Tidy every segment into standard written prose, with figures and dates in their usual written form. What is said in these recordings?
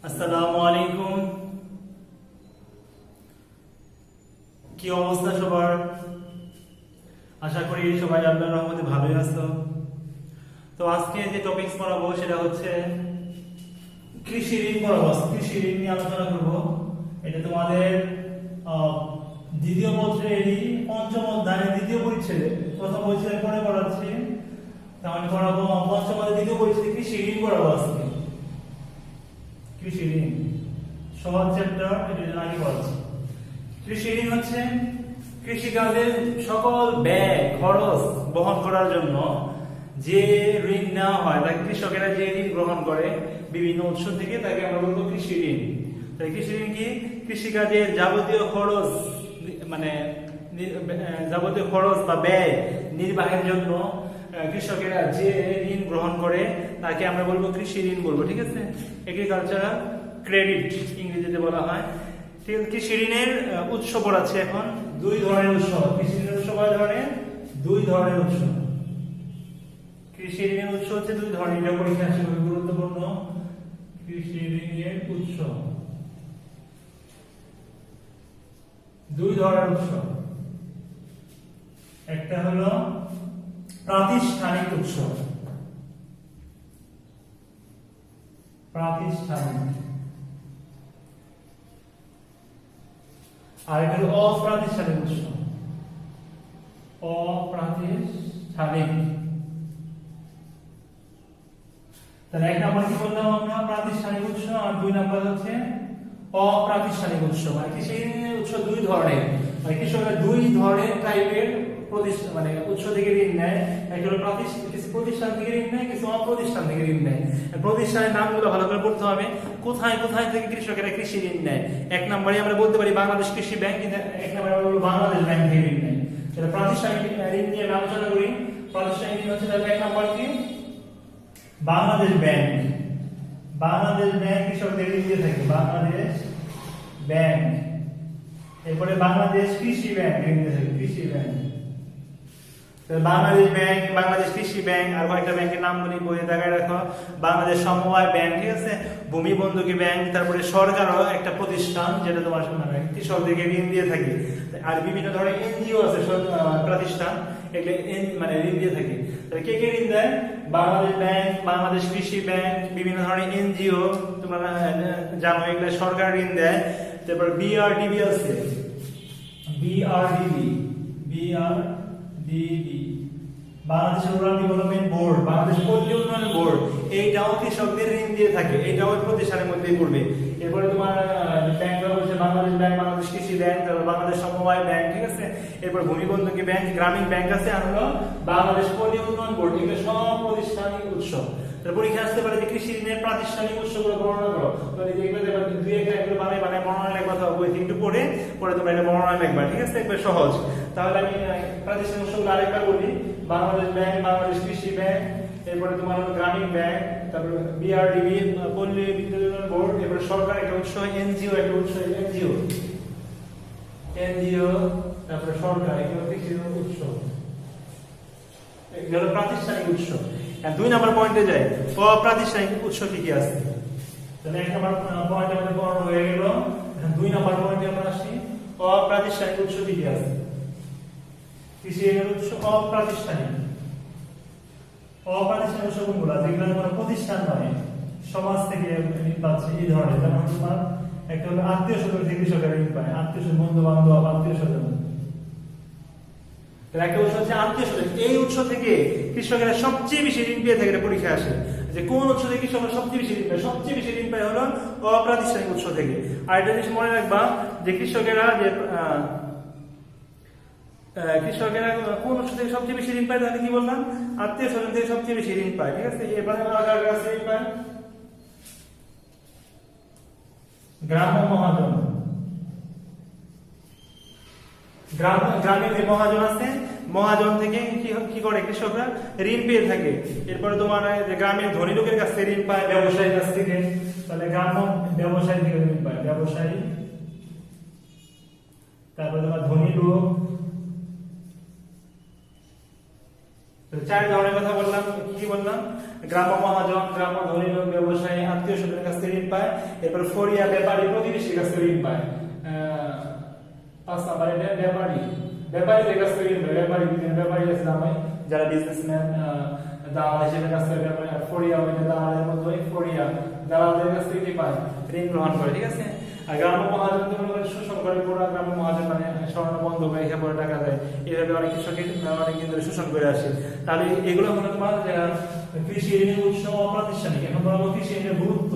আসসালামু আলাইকুম। কি অবস্থা সবার? আশা করি সবাই আল্লাহর রহমতে ভালোই আছো। তো আজকে যে টপিকস পড়াবো সেটা হচ্ছে কৃষি ঋণ পড়াবো। কৃষি ঋণ নিয়ে আলোচনা করব। এটা তোমাদের দ্বিতীয় পত্রেরই পঞ্চম অধ্যায়ের দ্বিতীয় পরিচ্ছেদে, প্রথম পরিচ্ছেদে পড়ে পড়াচ্ছি। তাহলে পড়াবো পঞ্চম অধ্যায়ের দ্বিতীয় পরিচ্ছেদে কৃষি ঋণ পড়াবো আজকে। কৃষি ঋণ সহজ চ্যাপ্টার, এটা আগে পড়াচ্ছি। কৃষি ঋণ হচ্ছে কৃষিকাজের সকল ব্যয় খরচ বহন করার জন্য যে ঋণ নেওয়া হয়, তাকে কৃষকেরা যে ঋণ গ্রহণ করে বিভিন্ন উৎস থেকে, তাকে আমরা বলবো কৃষি ঋণ। তাই কৃষি ঋণ কি? কৃষিকাজের যাবতীয় খরচ, মানে যাবতীয় খরচ বা ব্যয় নির্বাহের জন্য কৃষকেরা যে ঋণ গ্রহণ করে তাকে আমরা বলবো কৃষি ঋণ বলবো। ঠিক আছে? এগ্রিকালচারাল ক্রেডিট ইংরেজিতে বলা হয়। কৃষি ঋণের উৎস পড়াচ্ছে এখন। দুই ধরনের উৎস। কৃষি ঋণের উৎস কয় ধরনের? দুই ধরনের উৎস। কৃষি ঋণের উৎস হচ্ছে দুই ধরনের, এটা পরীক্ষা আসে, খুবই গুরুত্বপূর্ণ। কৃষি ঋণের উৎস দুই ধরনের উৎস। একটা হলো প্রাতিষ্ঠানিক উৎস, প্রাতিষ্ঠানিক, আর এটা হলো অপ্রাতিষ্ঠানিক উৎস, অপ্রাতিষ্ঠানিক। তাহলে এক নম্বর কি বললাম আমরা? প্রাতিষ্ঠানিক উৎস। আর দুই নম্বর হচ্ছে অপ্রাতিষ্ঠানিক উৎস। মানে কৃষি ঋণের উৎস দুই ধরনের, মানে কৃষকরা দুই ধরনের টাইপের মানে উৎস থেকে ঋণ নেয়। একটা হলো কিছু প্রতিষ্ঠান থেকে ঋণ নেয়, কিছু অপ্রতিষ্ঠান থেকে ঋণ নেয়। প্রতিষ্ঠানের নামগুলো ভালো করে পড়তে হবে। কোথায় কোথায় থেকে কৃষকেরা কৃষি ঋণ নেয়? এক নম্বরে আমরা বলতে পারি বাংলাদেশ কৃষি ব্যাংক, এক নম্বরে আমরা বলবো বাংলাদেশ ব্যাংক থেকে ঋণ নেয়। সেটা প্রাতিষ্ঠানিক ঋণ নিয়ে আলোচনা করি। প্রাতিষ্ঠানিক ঋণ হচ্ছে তাহলে এক নম্বর কি? বাংলাদেশ ব্যাংক। বাংলাদেশ ব্যাংক কৃষকদের ঋণ দিয়ে থাকে, বাংলাদেশ ব্যাংক। এরপরে বাংলাদেশ কৃষি ব্যাংক ঋণ দিয়ে থাকে, কৃষি ব্যাংক। বাংলাদেশ ব্যাংক, বাংলাদেশ কৃষি ব্যাংক, আর কয়েকটা ব্যাংকের নাম বলি, বইয়ে দেখায় রাখো। বাংলাদেশ সমবায় ব্যাংক, ঠিক আছে, ভূমি বন্ধকি ব্যাংক, তারপরে সরকারও একটা প্রতিষ্ঠান যেটা তোমার কৃষকদেরকে ঋণ দিয়ে থাকে। আর বিভিন্ন ধরনের এনজিও আছে, প্রতিষ্ঠান, এগুলো মানে ঋণ দিয়ে থাকে। তাহলে কে কে ঋণ দেয়? বাংলাদেশ ব্যাংক, বাংলাদেশ কৃষি ব্যাংক, বিভিন্ন ধরনের এনজিও, তোমরা জানো এগুলো সরকার ঋণ দেয়। তারপর বিআরডিবি আছে, BRDB, Bangladesh rural development board, Bangladesh পল্লী উন্নয়ন বোর্ড, এইটাও কৃষকদের ঋণ দিয়ে থাকে, এইটাও প্রতিষ্ঠানের মধ্যেই পড়বে। এরপরে তোমার ব্যাংকগুলো হচ্ছে বাংলাদেশ ব্যাংক, বাংলাদেশ কৃষি ব্যাংক, তারপর বাংলাদেশ সমবায় ব্যাংক, ঠিক আছে। এরপর ভূমি বন্ধকি ব্যাংক, গ্রামীণ ব্যাংক আছে, আর হলো বাংলাদেশ পল্লী উন্নয়ন বোর্ড। এগুলো সব প্রাতিষ্ঠানিক উৎস। পরীক্ষা আসতে পারে যে কৃষি ঋণের প্রাতিষ্ঠানিক উৎসগুলো বর্ণনা করো। দুই একটা এগুলো বানায় বর্ণনা লেখবা, অথবা বই থেকে একটু পড়ে তোমরা এটা বর্ণনা লিখবা। ঠিক আছে? একবার সহজ। তাহলে আমি প্রাতিষ্ঠানিক উৎসগুলো আরেকবার বলি। বাংলাদেশ ব্যাংক, বাংলাদেশ কৃষি ব্যাংক, এরপরে তোমার হলো গ্রামীণ ব্যাংক, তারপর বিআরডিবি, পল্লী বিদ্যুৎ উন্নয়ন বোর্ড, এরপর সরকার একটা উৎস, এনজিও একটা উৎস, এনজিও, তারপরে সরকার, এগুলো কৃষির উৎস, এগুলো হলো প্রাতিষ্ঠানিক উৎস। দুই নম্বর পয়েন্টে যায়, অপ্রাতিষ্ঠানিক উৎস কি কি আছে। তাহলে এক নম্বর পয়েন্ট আমাদের পড়ানো হয়ে গেল। দুই নম্বর পয়েন্টে আমরা আসি, অপ্রাতিষ্ঠানিক উৎস কি কি আছে। কৃষি ঋণের উৎস অপ্রাতিষ্ঠানিক। অপ্রাতিষ্ঠানিক উৎস কোনগুলো? যেগুলো তোমার প্রতিষ্ঠান নয়, সমাজ থেকে ঋণ পাচ্ছে, এই ধরনের। যেমন তোমার একটা হলো আত্মীয় স্বজন থেকে কৃষকেরা ঋণ পায়, আত্মীয় স্বজন, বন্ধু বান্ধব, আত্মীয় স্বজন। একটা উৎস হচ্ছে আত্মীয় স্বজন। এই উৎস থেকে কৃষকেরা সবচেয়ে বেশি ঋণ পেয়ে থাকে। পরীক্ষা আসে যে কোন উৎস থেকে কৃষকরা সবচেয়ে বেশি ঋণ পায়? সবচেয়ে বেশি ঋণ পায় হলো অপ্রাতিষ্ঠানিক উৎস থেকে। আর এটা জিনিস মনে রাখবা যে কৃষকেরা কোন উৎস থেকে সবচেয়ে বেশি ঋণ পায়? তাহলে কি বললাম? আত্মীয় স্বজন থেকে সবচেয়ে বেশি ঋণ পায়। ঠিক আছে? এরপরে ঋণ পায় গ্রাম্য মহাজন, গ্রামীণ যে মহাজন আছে, মহাজন থেকে কি করে কৃষকরা ঋণ পেয়ে থাকে। এরপরে তোমার গ্রামের ধনী লোকের কাছ থেকে ঋণ পায়, ব্যবসায়ীর কাছ থেকে। তাহলে গ্রাম্য ব্যবসায়ী থেকে ঋণ পায়, ব্যবসায়ী। তারপরে তোমার ধনী লোক, চার ধরনের কথা বললাম, কি বললাম? গ্রাম্য মহাজন, গ্রাম্য ধনী লোক, ব্যবসায়ী, আত্মীয় স্বজনের কাছ থেকে ঋণ পায়। এরপর ফরিয়া, ব্যাপারী, প্রতিবেশীর কাছ থেকে ঋণ পায়। 5 নাম্বার এটা ব্যাপারী, ব্যাপারীদের কাছ থেকে ঋণ পায়। ব্যাপারী আছে জামাই, যারা বিজনেসম্যান, দালাল হিসেবে কাছ থেকে ব্যাপারী। আর ফরিয়া ওইটা দালালের মধ্যে, ফরিয়া দালালদের কাছ থেকে কি পায়? ঋণ গ্রহণ করে, ঠিক আছে। আর গ্রাম্য মহাজন শোষণ করে, পুরা গ্রাম্য মহাজন মানে স্বর্ণ বন্ধ করে এখানে পরে টাকা দেয়, এইভাবে অনেক কৃষকের অনেক দিন ধরে শোষণ করে আসে। তাহলে এগুলো হলো তোমার কৃষি ঋণের উৎস অপ্রাতিষ্ঠানিক। এখন বলবো কৃষি ঋণের গুরুত্ব।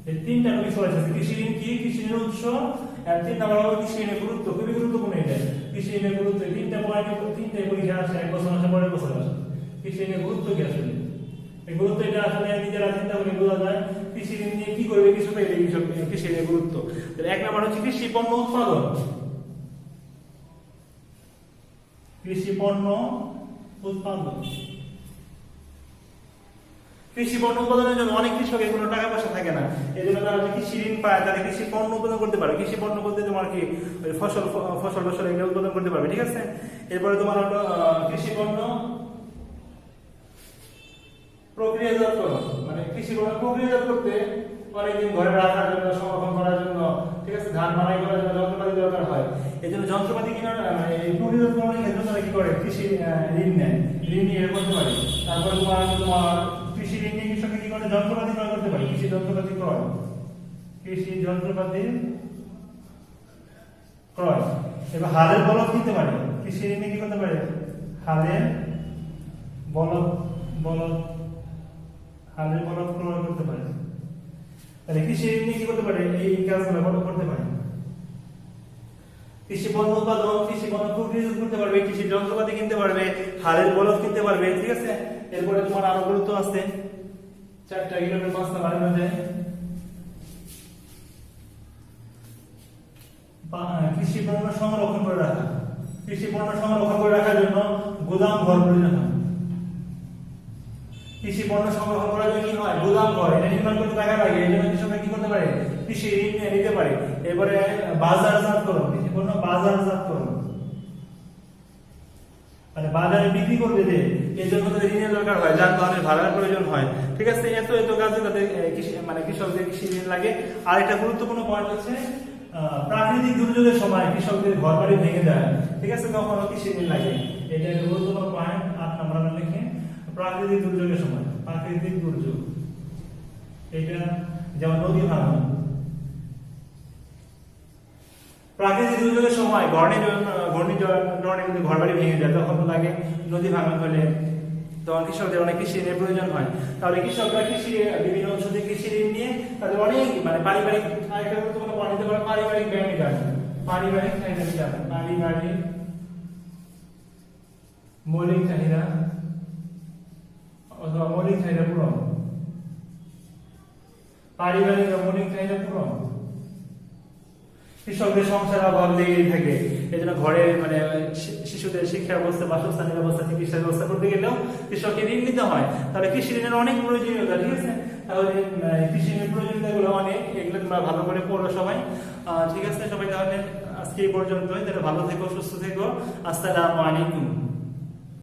এই তিনটা বিষয় আছে, কৃষি ঋণ কি, কৃষি ঋণের উৎস, আর 3 নাম্বার হলো কৃষি ঋণের গুরুত্ব। খুবই গুরুত্বপূর্ণ এটা, কৃষি ঋণের গুরুত্ব। তিনটা পয়েন্ট, তিনটা পরীক্ষা আসে, এক বছর আসে, পরের বছর আসে। কৃষি ঋণের গুরুত্ব কি আসলে? এই গুরুত্ব এটা আসলে নিজেরা চিন্তা করে বোঝা যায়। কৃষি ঋণ নিয়ে কি করবে কৃষক, এই কৃষি ঋণের গুরুত্ব। এক নাম্বার হচ্ছে কৃষি পণ্য উৎপাদন। কৃষি পণ্য উৎপাদন, কৃষি পণ্য উৎপাদনের জন্য অনেক কৃষকের কোনো টাকা পয়সা থাকে না, এই জন্য তারা কৃষি ঋণ পায়, তারা কৃষি পণ্য উৎপাদন করতে পারে। কৃষি পণ্য বলতে তোমার কি ফসল এগুলো উৎপাদন করতে পারবে, ঠিক আছে। এরপরে তোমার হলো কৃষি পণ্য প্রক্রিয়াজাতকরণ, মানে কৃষি পণ্য প্রক্রিয়াজাত করতে অনেকদিন ঘরে রাখার জন্য, সংরক্ষণ করার জন্য, ঠিক আছে, ধান মাড়াই করার জন্য যন্ত্রপাতি দরকার হয়। এই জন্য যন্ত্রপাতি কিনার প্রক্রিয়াজাতকরণের ক্ষেত্রে তারা কি করে? কৃষি ঋণ নেয়, ঋণ নিয়ে করতে পারে। তারপরে তোমার কৃষি ঋণ নিয়ে কৃষক কি করে? যন্ত্রপাতি ক্রয় করতে পারে, কৃষি যন্ত্রপাতি ক্রয়, কৃষি যন্ত্রপাতি ক্রয়। এবার হালের বলদ কিনতে পারে, কৃষি ঋণ নিয়ে কি করতে পারে? হালের বলদ ক্রয় করতে পারে। তাহলে কৃষি ঋণ নিয়ে কি করতে পারে? এই কাজগুলো করতে পারে। কৃষি পণ্য উৎপাদন, কৃষি পণ্য প্রক্রিয়াজাত করতে পারবে, কৃষি যন্ত্রপাতি কিনতে পারবে, হালের বলদ কিনতে পারবে, ঠিক আছে। এরপরে তোমার আরো গুরুত্ব আছে, 4টা কিলোমিটার 5 নাম্বারের মধ্যে কৃষি পণ্য সংরক্ষণ করে রাখা। কৃষি পণ্য সংরক্ষণ করে রাখার জন্য গোদাম ঘর প্রয়োজন হয়। কৃষি পণ্য সংরক্ষণ করার জন্য কি হয়? গোদাম ঘর, এটা নির্মাণ করতে টাকা লাগে, এই জন্য কৃষকরা কি করতে পারে? কৃষি ঋণ নিতে পারে। এরপরে বাজারজাতকরণ, কৃষি পণ্য বাজারজাতকরণ, মানে বাজারে বিক্রি করবে যে, এই জন্য তাদের ঋণের দরকার হয়, যানবাহনের ভাড়ার প্রয়োজন হয়, ঠিক আছে। এত কাজে তাদের কৃষকদের কৃষি ঋণ লাগে। আর একটা গুরুত্বপূর্ণ পয়েন্ট হচ্ছে প্রাকৃতিক দুর্যোগের সময় কৃষকদের ঘর বাড়ি ভেঙে যায়, ঠিক আছে, তখনও কৃষি ঋণ লাগে। এটা একটা গুরুত্বপূর্ণ পয়েন্ট। 8 নাম্বার লিখে, প্রাকৃতিক দুর্যোগের সময়, প্রাকৃতিক দুর্যোগ, এটা যেমন নদী ভাঙন, প্রাকৃতিক দুর্যোগের সময় ঘূর্ণিঝড়ে কিন্তু ঘর বাড়ি ভেঙে যায়, তখন লাগে। নদী ভাঙন হলে তখন কৃষকদের অনেক কৃষি ঋণের প্রয়োজন হয়। তাহলে কৃষকরা বিভিন্ন অংশ থেকে কৃষি ঋণ নিয়ে তাদের অনেক মানে পারিবারিক, আরেকটা গুরুত্বপূর্ণ পয়েন্ট দিতে পারে পারিবারিক ব্যয় মেটানো, পারিবারিক চাহিদা মেটানো, পারিবারিক মৌলিক চাহিদা অথবা মৌলিক চাহিদা পূরণ, পারিবারিক মৌলিক চাহিদা পূরণ। কৃষকদের সংসার অভাব লেগেই থাকে, এই জন্য ঘরে মানে শিশুদের শিক্ষা ব্যবস্থা, বাসস্থানের ব্যবস্থা, চিকিৎসা ব্যবস্থা করতে গেলেও কৃষককে ঋণ নিতে হয়। তাহলে কৃষি ঋণের অনেক প্রয়োজনীয়তা, ঠিক আছে। তাহলে কৃষি ঋণের প্রয়োজনীয়তা গুলো অনেক, এগুলো তোমরা ভালো করে পড়ো সবাই, ঠিক আছে সবাই। তাহলে আজকে এই পর্যন্তই, তাহলে ভালো থেকো, সুস্থ থেকো, আসসালামু আলাইকুম।